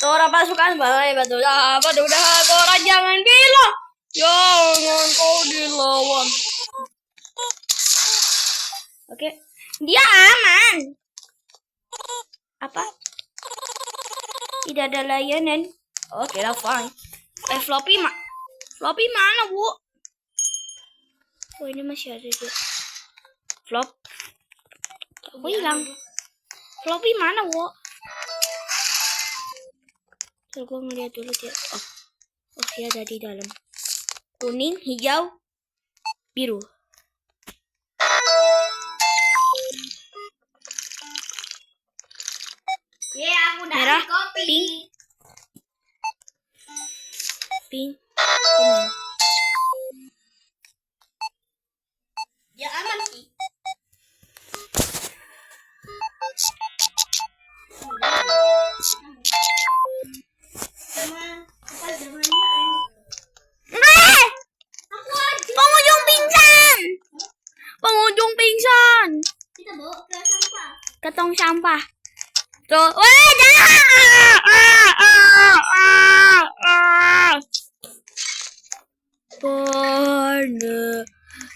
Tora pasukan balai batu dapat udah orang jangan bilang jangan kau dilawan. Oke, dia aman. Apa? Tidak ada layanan. Oke lah, fine. Floppy mana, Bu? Oh, ini masih ada dia. Flop. Oh, hilang. Floppy mana, Bu? Coba gue ngeliat dulu dia. Oh, dia ada di dalam. Kuning, hijau, biru. Aku udah Merah, kopi. Pink, kuning. Ya aman sih. Pengunjung pingsan. Kita bawa ke sampah. Ke tong sampah. Tuh, weh, jangan. Born a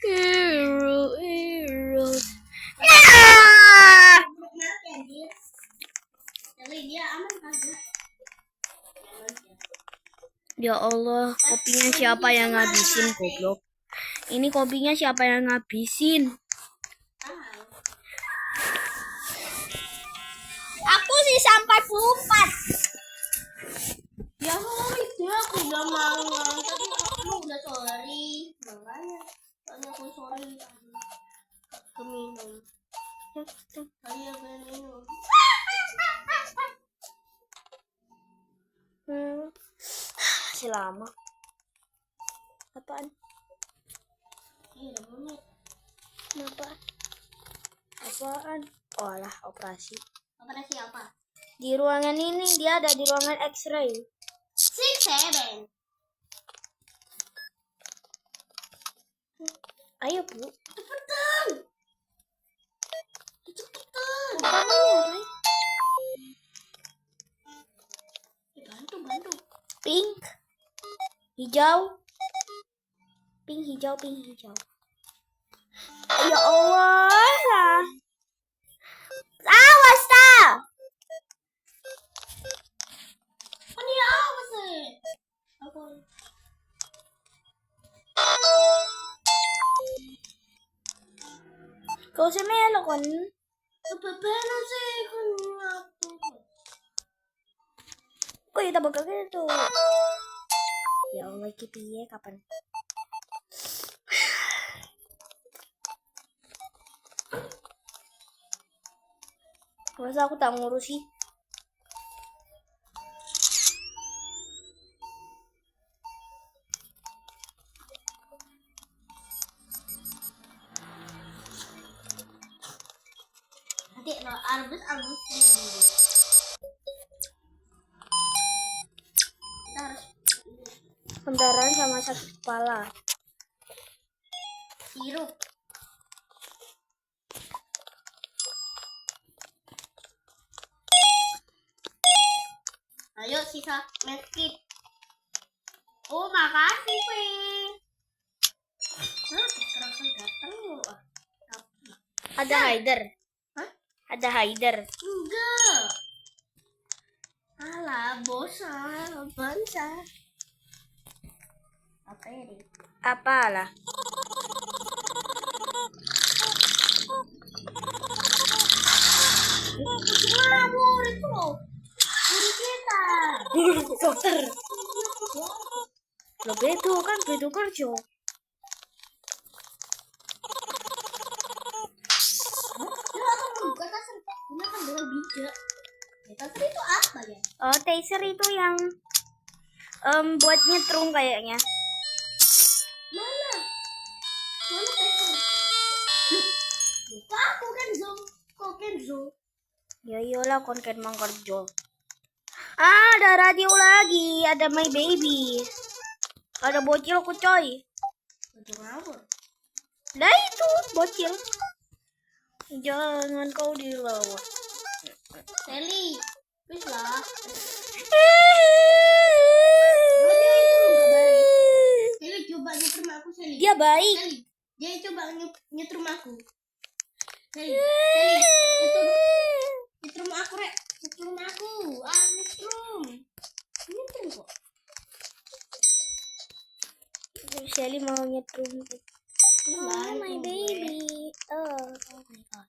hero. Dia aman kan? Ya Allah, kopinya siapa yang ngabisin, goblok? Ini kopinya siapa yang ngabisin? Aku sih sampai 44. Ya itu aku udah mau. Tadi aku udah sorry. Makanya soalnya aku sorry. Keminum. Saya minum. Masih lama. Apaan? Iya, menit. Apaan? Oh alah, operasi. Operasi apa? Di ruangan ini, dia ada di ruangan X-ray. 6-7. Ayo, Bu. Cepetan. Namanya apa? Bantu. Pink. Hijau. Pink, hijau. Ya Allah. Awas, tak. Ini apa sih? Apa? Kau semelo kan? Kepepena sih kenapa? Kok kita bakal gitu? Ya Allah, piye kapan? Masa aku tak ngurus sih? Nanti lo arbus dulu. Kita harus Pendarahan sama sakit kepala. sirup. Ayo sisa medkit. Oh makasih Pink. Terasa datang lu. Ada Haider. Hah? Ada Haider. Enggak. Alah bosan. Bansa. Apa ini? Apalah? Ngawur itu loh. Guru kita. Dokter. Lo bedo kerja. Dia akan membuka taser. Ini akan dengan bijak. Taser itu apa ya? Oh, taser itu yang buat nyetrum kayaknya. Mana taser? Lupa aku Kenzo. Kok Kenzo? Ya iyalah konten mang kerja. Ada radio lagi, ada My Baby. Ada bocil coy. Bocil apa? Nah itu bocil. Jangan kau dilawan. Sally, please lah. Sally coba nyetrum aku, Sally. Dia baik. Sally, dia coba nyetrum aku. Sally, nyetrum aku, Rek. Nyetrum aku. Nyetrum. Nyetrum kok. Sally mau nyetrum. Oh, my baby. Oh my god.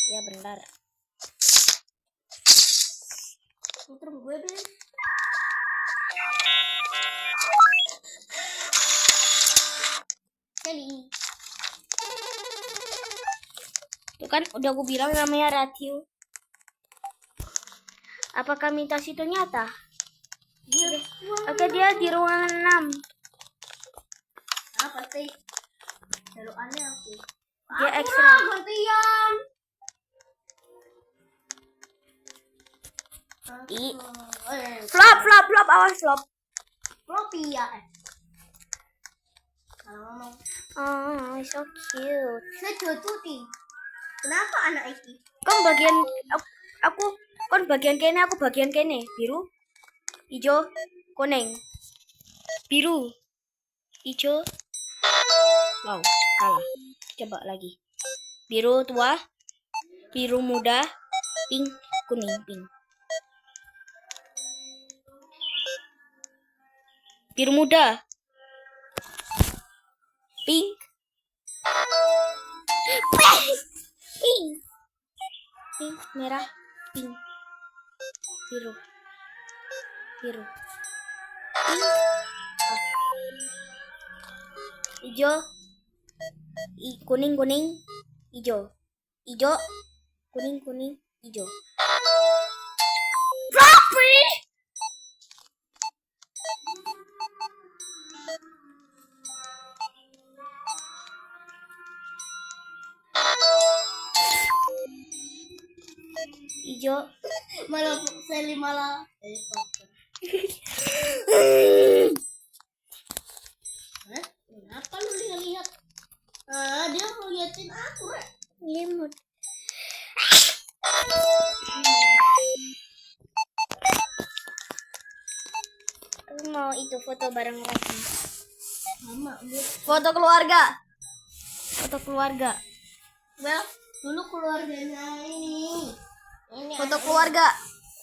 Ya bentar. Nyetrum gue, Bel. Sally. Tuh kan udah aku bilang namanya radio. Apakah mitos itu nyata? Oke, dia di ruangan 6. Apa sih? Lalu aneh aku. Dia ekstra. Gantian. Flop, awas flop. Floppy ya. Kalau ngomong Oh, so cute. sejututi. Kenapa anak ini? Kan bagian aku kan bagian kene, aku bagian kene. Biru, hijau, kuning. Biru, hijau. Wow, kalah. Coba lagi. Biru tua, biru muda, pink, kuning, pink. Biru muda, pink, pink, pink, merah, pink, biru, biru, pink, hijau, kuning, kuning, hijau, hijau, kuning, kuning, hijau. Floppy! Hijau. Malah Sally malah Kenapa lu lihat? Dia mau liatin aku, Rek. Limut. Aku mau itu foto bareng lagi. Mama, Foto keluarga. Foto keluarga. well, dulu keluarganya ini. Foto keluarga.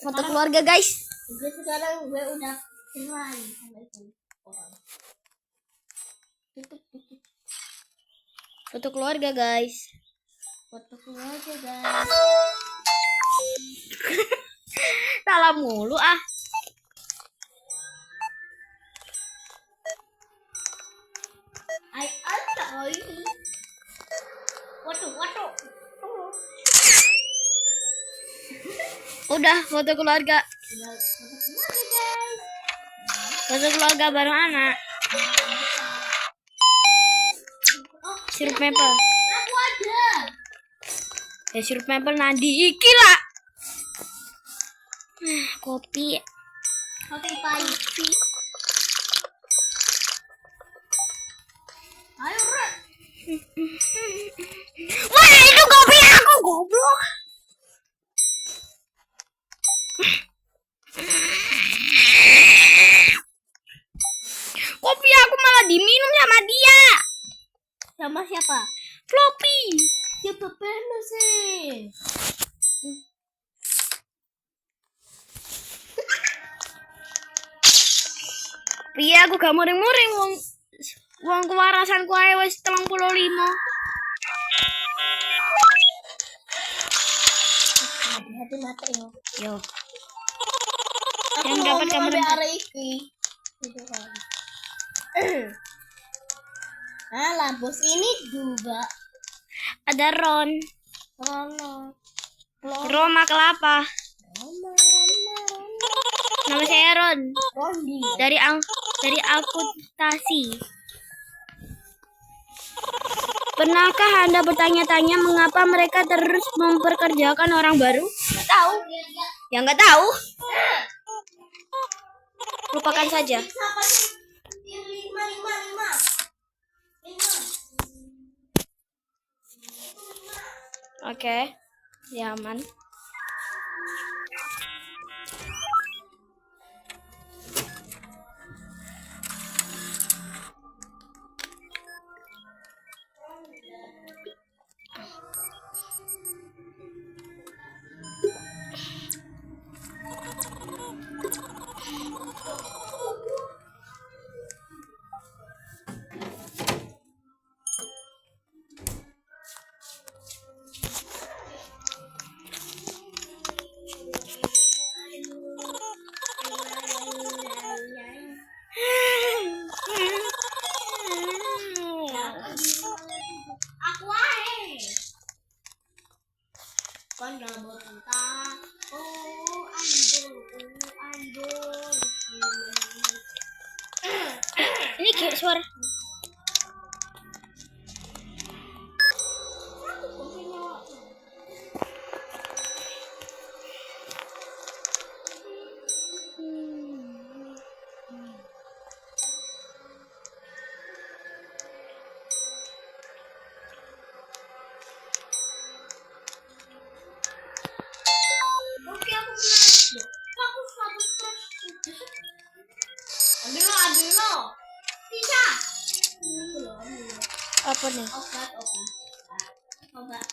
Foto keluarga, guys. Gue sekarang gue udah cerai sama itu orang. Foto keluarga, guys. Foto keluarga, guys. Salah mulu ah. ini. Waduh. Udah foto keluarga. Udah foto keluarga, guys. Foto keluarga bareng anak. Oh, Sirup maple. aku ada. Ya sirup maple nadi iki lah. Kopi. Kopi pahit. Ayo, Rek. Wah, itu kopi aku, goblok. Kopi aku malah diminum sama dia. Sama siapa? Floppy. Siapa pernah sih? Iya, aku gak muring-muring wong kewarasanku ae wis 35. Hati-hati mati yo. Yo. Aku Yang mau dapat ngomong kamar sampai hari ini. Gitu kan. Alah, bos ini juga. Ada Ron. Rono. Roma kelapa. Roma. Nama saya Ron. Rondi. Dari akuntansi. Pernahkah Anda bertanya-tanya mengapa mereka terus memperkerjakan orang baru? Nggak tahu. Ya nggak tahu. Lupakan saja. Siapa sih? 5. Oke. Ya aman. kayak suara. Oke, aku menang. Aku 100%. Ambil lo. Bisa. Apa nih? Obat.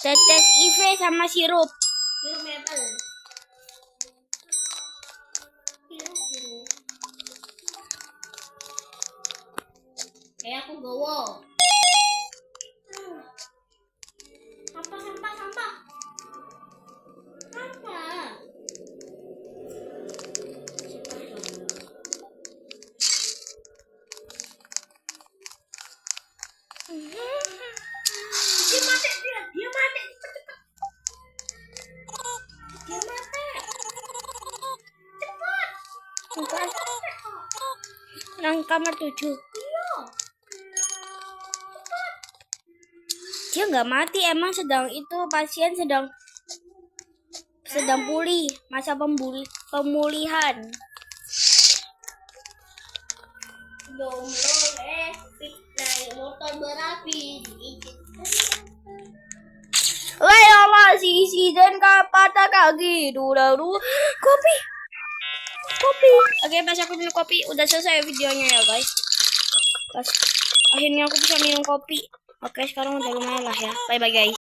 Tetes IV sama sirup. Sirup metal. Sirup. Aku gowo. Sampah. Dia mati. Dia mati. Cepat. Nang kamar 7. Iya. Dia nggak mati, emang sedang itu pasien sedang pulih, masa pemulihan. Jomblo naik motor berapi. Woi Allah, sisi dan patah kaki. Dulu kopi. Oke, pas aku minum kopi udah selesai videonya ya guys. Pas akhirnya aku bisa minum kopi. Oke, sekarang udah lumayan lah ya. Bye bye guys.